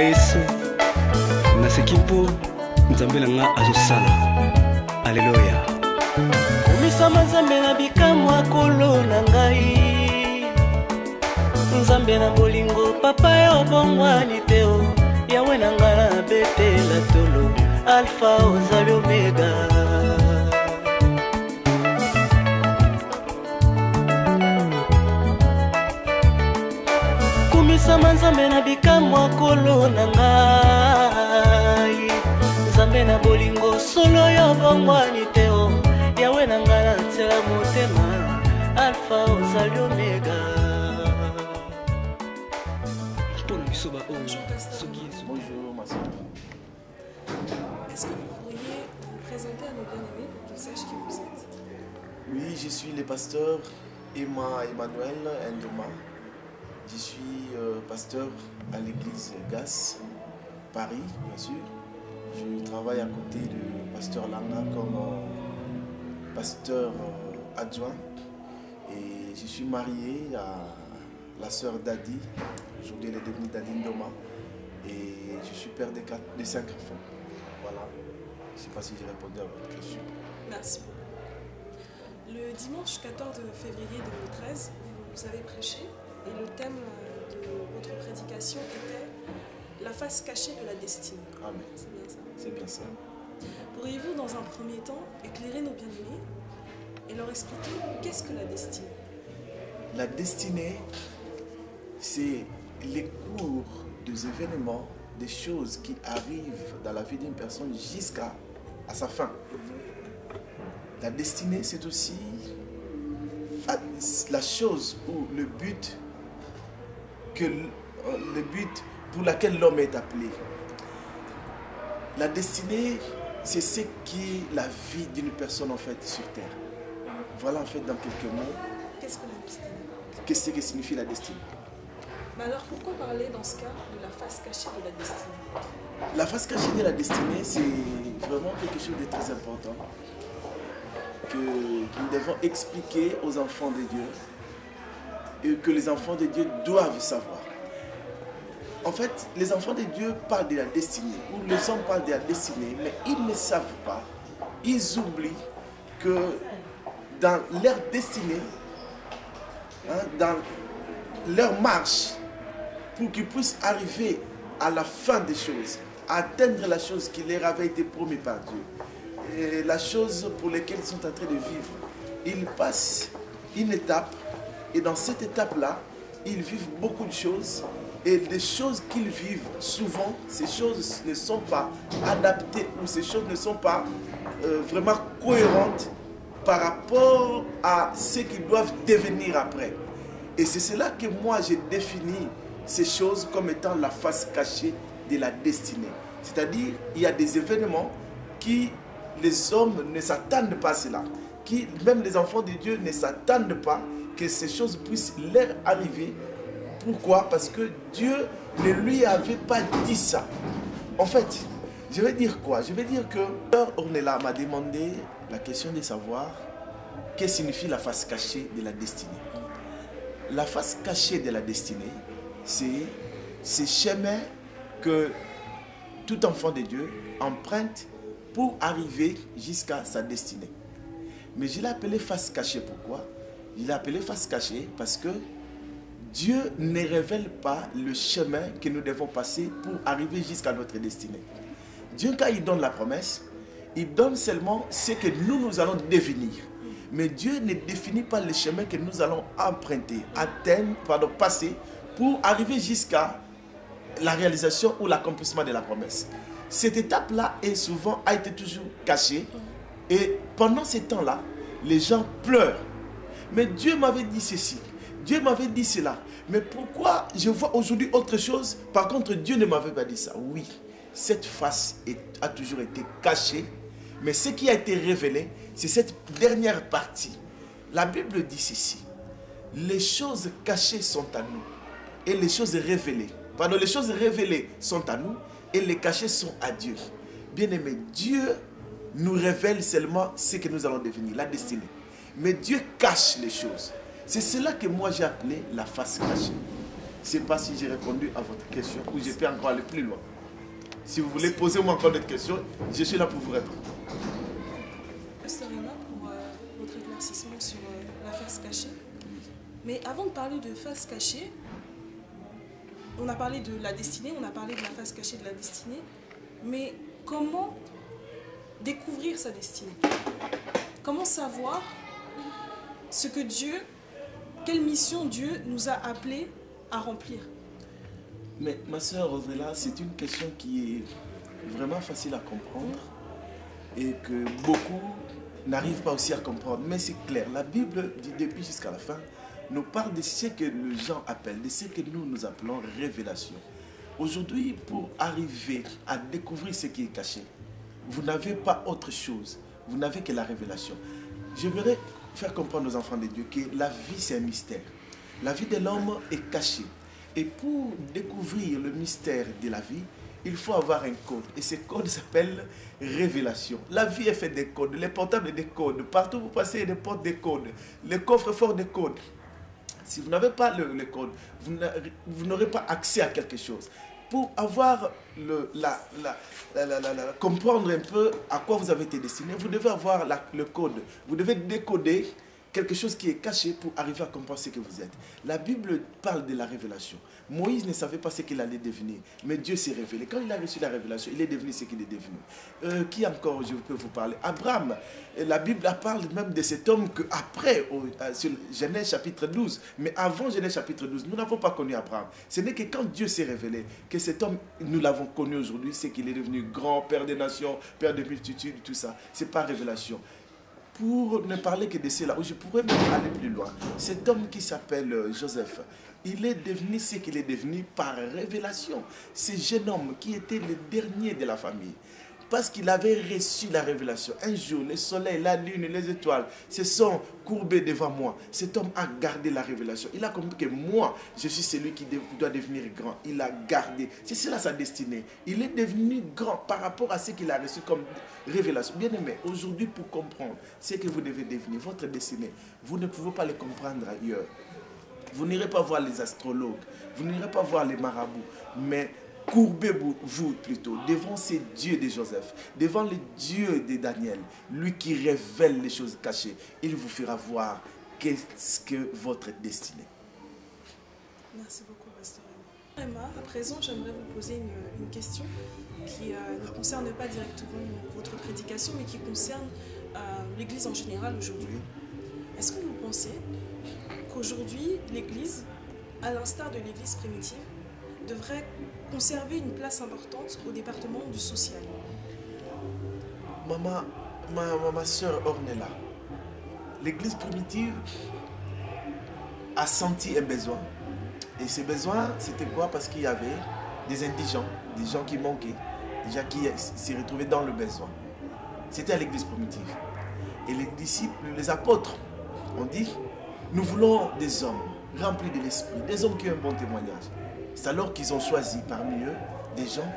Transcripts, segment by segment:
Yesu nasekipo nzambe na nga azosala. Alleluia. Komisama nzambe na bikamwa kolo na ngai. Nzambe na bolingo papa yo bongwani teo. Yawe na nga na betela tolo. Alpha ozali omega. Komisama nzambe na bikamwa kolo na ngai. Nzambe na bolingo solo yo bongwani teo. Yawe na nga na tela motema. Alpha ozali omega. Bonjour, ma soeur. Est-ce que vous pourriez vous présenter à nos bien-aimés pour qu'ils sachent qui vous êtes? Oui, je suis le pasteur Emmanuel Ndoma. Je suis pasteur à l'église GAS, Paris, bien sûr. Je travaille à côté du pasteur Langa comme pasteur adjoint. Et je suis marié à la sœur Dadi. Aujourd'hui, elle est devenue Dadi Ndoma. Et je suis père de 5 enfants. Voilà. Je ne sais pas si j'ai répondu à votre question. Merci beaucoup. Le dimanche 14 février 2013, vous avez prêché et le thème de votre prédication était la face cachée de la destinée. Amen. C'est bien ça. C'est bien ça. Pourriez-vous, dans un premier temps, éclairer nos bien-aimés et leur expliquer qu'est-ce que la destinée? La destinée, c'est les cours des événements, des choses qui arrivent dans la vie d'une personne jusqu'à sa fin. La destinée, c'est aussi la chose ou le but pour laquelle l'homme est appelé. La destinée, c'est ce qui est la vie d'une personne en fait sur terre. Voilà en fait dans quelques mots. Qu'est-ce que la destinée? Qu'est-ce que signifie la destinée? Mais alors pourquoi parler dans ce cas de la face cachée de la destinée? La face cachée de la destinée, c'est vraiment quelque chose de très important que nous devons expliquer aux enfants de Dieu et que les enfants de Dieu doivent savoir. En fait, les enfants de Dieu parlent de la destinée, ou les hommes parlent de la destinée, mais ils ne savent pas, ils oublient que dans leur destinée, dans leur marche, pour qu'ils puissent arriver à la fin des choses, atteindre la chose qui leur avait été promise par Dieu, et la chose pour laquelle ils sont en train de vivre. Ils passent une étape, et dans cette étape-là, ils vivent beaucoup de choses, et les choses qu'ils vivent, souvent, ces choses ne sont pas adaptées, ou ces choses ne sont pas vraiment cohérentes par rapport à ce qu'ils doivent devenir après. Et c'est cela que moi j'ai défini ces choses comme étant la face cachée de la destinée. C'est-à-dire, il y a des événements qui les hommes ne s'attendent pas à cela. Qui, même les enfants de Dieu ne s'attendent pas que ces choses puissent leur arriver. Pourquoi? Parce que Dieu ne lui avait pas dit ça. En fait, je vais dire quoi? Je vais dire que Ornella m'a demandé la question de savoir qu'est-ce que signifie la face cachée de la destinée. La face cachée de la destinée, c'est ce chemin que tout enfant de Dieu emprunte pour arriver jusqu'à sa destinée. Mais je l'ai appelé face cachée. Pourquoi? Je l'ai appelé face cachée parce que Dieu ne révèle pas le chemin que nous devons passer pour arriver jusqu'à notre destinée. Dieu, quand il donne la promesse, il donne seulement ce que nous allons devenir. Mais Dieu ne définit pas le chemin que nous allons emprunter, passer pour arriver jusqu'à la réalisation ou l'accomplissement de la promesse. Cette étape-là a été toujours cachée. Et pendant ce temps-là, les gens pleurent. Mais Dieu m'avait dit ceci, Dieu m'avait dit cela. Mais pourquoi je vois aujourd'hui autre chose? Par contre, Dieu ne m'avait pas dit ça. Oui, cette face a toujours été cachée. Mais ce qui a été révélé, c'est cette dernière partie. La Bible dit ceci. Les choses cachées sont à nous. Et les choses révélées. Pardon, les choses révélées sont à nous. Et les cachées sont à Dieu. Bien-aimé, Dieu nous révèle seulement ce que nous allons devenir, la destinée. Mais Dieu cache les choses. C'est cela que moi j'ai appelé la face cachée. Je ne sais pas si j'ai répondu à votre question ou je peux encore aller plus loin. Si vous voulez poser moi encore d'autres questions, je suis là pour vous répondre. Pasteur Emma, pour votre éclaircissement sur la face cachée. Mais avant de parler de face cachée, on a parlé de la destinée, on a parlé de la face cachée de la destinée, mais comment découvrir sa destinée? Comment savoir ce que Dieu, quelle mission Dieu nous a appelés à remplir? Mais ma soeur Rosella, c'est une question qui est vraiment facile à comprendre et que beaucoup n'arrivent pas aussi à comprendre. Mais c'est clair, la Bible, du début jusqu'à la fin, nous parle de ce que les gens appellent, de ce que nous appelons révélation. Aujourd'hui, pour arriver à découvrir ce qui est caché, vous n'avez pas autre chose, vous n'avez que la révélation. J'aimerais faire comprendre aux enfants de Dieu que la vie c'est un mystère. La vie de l'homme est cachée. Et pour découvrir le mystère de la vie, il faut avoir un code. Et ce code s'appelle révélation. La vie est faite des codes. Les portables des codes. Partout où vous passez, il y a des portes des codes. Les coffres forts des codes. Si vous n'avez pas le code, vous n'aurez pas accès à quelque chose. Pour avoir comprendre un peu à quoi vous avez été destiné, vous devez avoir le code. Vous devez décoder quelque chose qui est caché pour arriver à comprendre ce que vous êtes. La Bible parle de la révélation. Moïse ne savait pas ce qu'il allait devenir, mais Dieu s'est révélé. Quand il a reçu la révélation, il est devenu ce qu'il est devenu. Qui encore je peux vous parler? Abraham. La Bible parle même de cet homme qu'après, sur Genèse chapitre 12, mais avant Genèse chapitre 12, nous n'avons pas connu Abraham. Ce n'est que quand Dieu s'est révélé, que cet homme, nous l'avons connu aujourd'hui, c'est qu'il est devenu grand, père des nations, père de multitudes, tout ça. Ce n'est pas révélation. Pour ne parler que de cela, je pourrais même aller plus loin. Cet homme qui s'appelle Joseph, il est devenu ce qu'il est devenu par révélation. Ce jeune homme qui était le dernier de la famille, parce qu'il avait reçu la révélation. Un jour, le soleil, la lune, les étoiles se sont courbés devant moi. Cet homme a gardé la révélation. Il a compris que moi, je suis celui qui doit devenir grand. Il a gardé. C'est cela sa destinée. Il est devenu grand par rapport à ce qu'il a reçu comme révélation. Bien aimé, aujourd'hui, pour comprendre ce que vous devez devenir, votre destinée, vous ne pouvez pas le comprendre ailleurs. Vous n'irez pas voir les astrologues, vous n'irez pas voir les marabouts, mais courbez-vous plutôt devant ces dieux de Joseph, devant le Dieu de Daniel, lui qui révèle les choses cachées. Il vous fera voir qu'est-ce que votre destinée. Merci beaucoup, Pasteur Emma. Emma, à présent, j'aimerais vous poser une question qui ne concerne pas directement votre prédication, mais qui concerne l'Église en général aujourd'hui. Est-ce que vous pensez qu'aujourd'hui, l'Église, à l'instar de l'Église primitive, devrait conserver une place importante au département du social? Ma soeur Ornella, l'Église primitive a senti un besoin. Et ce besoin, c'était quoi? Parce qu'il y avait des indigents, des gens qui manquaient, des gens qui se retrouvaient dans le besoin. C'était à l'Église primitive. Et les disciples, les apôtres, ont dit, nous voulons des hommes remplis de l'esprit, des hommes qui ont un bon témoignage. C'est alors qu'ils ont choisi parmi eux des gens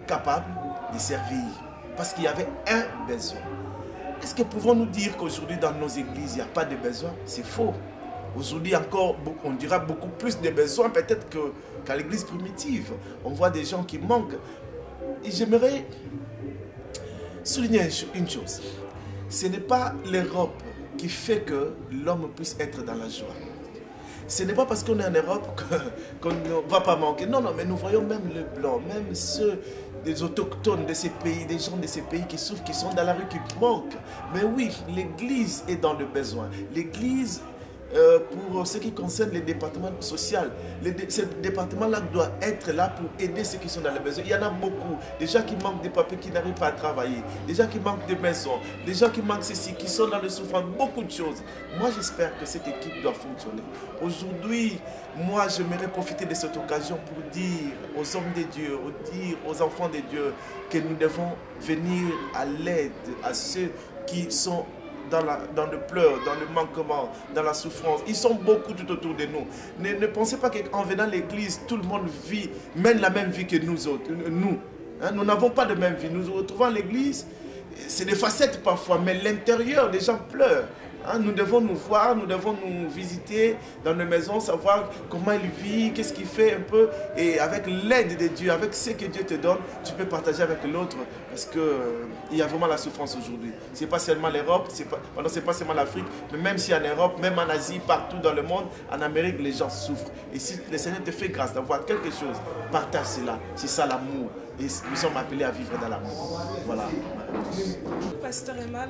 capables de servir. Parce qu'il y avait un besoin. Est-ce que pouvons-nous dire qu'aujourd'hui dans nos églises, il n'y a pas de besoin? C'est faux. Aujourd'hui encore, on dira beaucoup plus de besoins peut-être qu'à l'église primitive. On voit des gens qui manquent. Et j'aimerais souligner une chose. Ce n'est pas l'Europe qui fait que l'homme puisse être dans la joie. Ce n'est pas parce qu'on est en Europe qu'on ne va pas manquer. Non, non, mais nous voyons même les Blancs, même ceux des autochtones de ces pays, des gens de ces pays qui souffrent, qui sont dans la rue, qui manquent. Mais oui, l'Église est dans le besoin. L'Église, pour ce qui concerne les départements sociaux, ce département-là doit être là pour aider ceux qui sont dans le besoin. Il y en a beaucoup. Des gens qui manquent de papiers, qui n'arrivent pas à travailler. Des gens qui manquent de maisons. Des gens qui manquent ceci, qui sont dans le souffrance. Beaucoup de choses. Moi, j'espère que cette équipe doit fonctionner. Aujourd'hui, moi, j'aimerais profiter de cette occasion pour dire aux hommes de Dieu, dire aux enfants de Dieu que nous devons venir à l'aide à ceux qui sont dans le pleur, dans le manquement, dans la souffrance. Ils sont beaucoup tout autour de nous. Ne pensez pas qu'en venant à l'église, tout le monde mène la même vie que nous autres. Nous n'avons pas de même vie. Nous nous retrouvons à l'église, c'est des facettes parfois, mais l'intérieur, les gens pleurent. Hein, nous devons nous voir, nous devons nous visiter dans nos maisons, savoir comment il vit, qu'est-ce qu'il fait un peu. Et avec l'aide de Dieu, avec ce que Dieu te donne, tu peux partager avec l'autre. Parce qu'il y a vraiment la souffrance aujourd'hui. Ce n'est pas seulement l'Europe, ce n'est pas seulement l'Afrique, mais même si en Europe, même en Asie, partout dans le monde, en Amérique, les gens souffrent. Et si le Seigneur te fait grâce d'avoir quelque chose, partage cela. C'est ça l'amour. Et nous sommes appelés à vivre dans l'amour. Voilà. Pasteur Emma,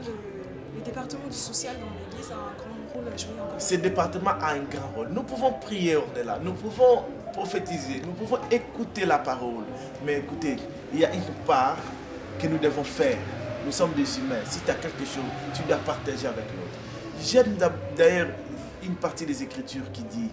le département du social dans l'Église a un grand rôle à jouer encore. Ce département a un grand rôle. Nous pouvons prier au-delà, nous pouvons prophétiser, nous pouvons écouter la parole. Mais écoutez, il y a une part que nous devons faire. Nous sommes des humains. Si tu as quelque chose, tu dois partager avec l'autre. J'aime d'ailleurs une partie des Écritures qui dit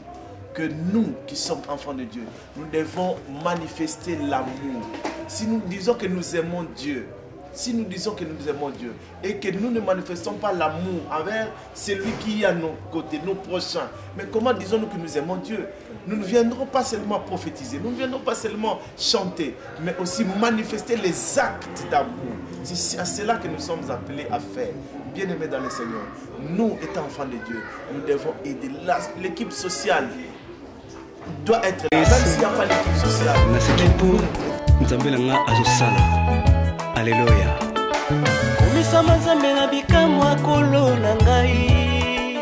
que nous qui sommes enfants de Dieu, nous devons manifester l'amour. Si nous disons que nous aimons Dieu, si nous disons que nous aimons Dieu et que nous ne manifestons pas l'amour envers celui qui est à nos côtés, nos prochains, mais comment disons-nous que nous aimons Dieu? Nous ne viendrons pas seulement prophétiser, nous ne viendrons pas seulement chanter, mais aussi manifester les actes d'amour. C'est à cela que nous sommes appelés à faire. Bien-aimés dans le Seigneur, nous étant enfants de Dieu, nous devons aider. L'équipe sociale doit être là. Même s'il n'y a pas l'équipe sociale. Alléluia. Komisama Nzambe na bikamwa kolo na ngai.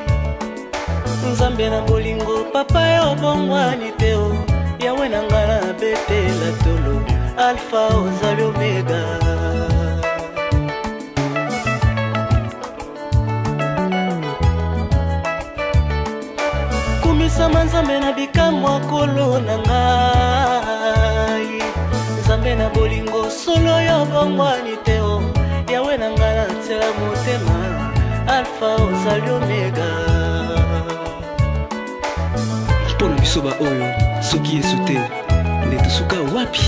Nzambe na bolingo papa yo bongwani teo. Yawe na ngala betela tolo. Alpha ozali omega. Komisama Nzambe na bikamwa kolo na ngai. Nzambe na bolingo solo yo bongwani teo. Yawe na ngala tela motema. Alpha ozali omega. Mpona bisoba oyo soki yesu te nde tosuka wapi?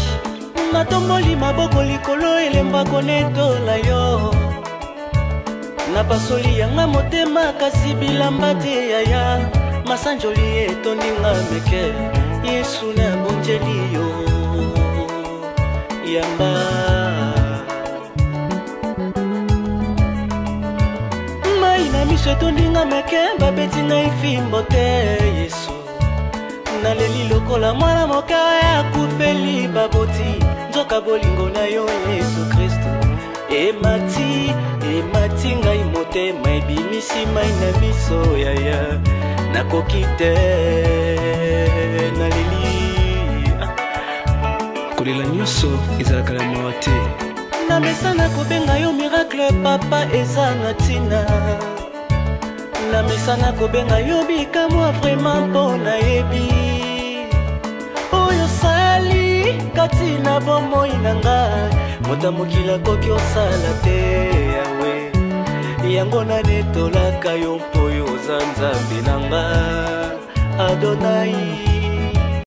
Natomboli maboko likolo elemba konetola yo. Napasoli yanga motema kasi bilamba te yaya. Masanjoli etoninga meke. Yesu na bonjeli yo. Yamba Maina miso etoninga meke. Babeti na ifimbo te Yesu. Naleli lokola mwana moka ya kufeli baboti. Nzoka bolingo na yo Yesu Kristo. Emati ngai motema ebimisi mai na miso yaya. Nakoki te naleli. Kolela nyonso ezalaka na mawa te. Na mesa nakobenga yo miracle papa eza na ntina. Na mesa nakobenga yo bikamwa vraiment mpo nayebi. Oyo sali kati na bomoi na ngai. Mota mokili akoki osala te yawe. Yango nanetolaka yo mpo yo oza Nzambe na ngai Adonai.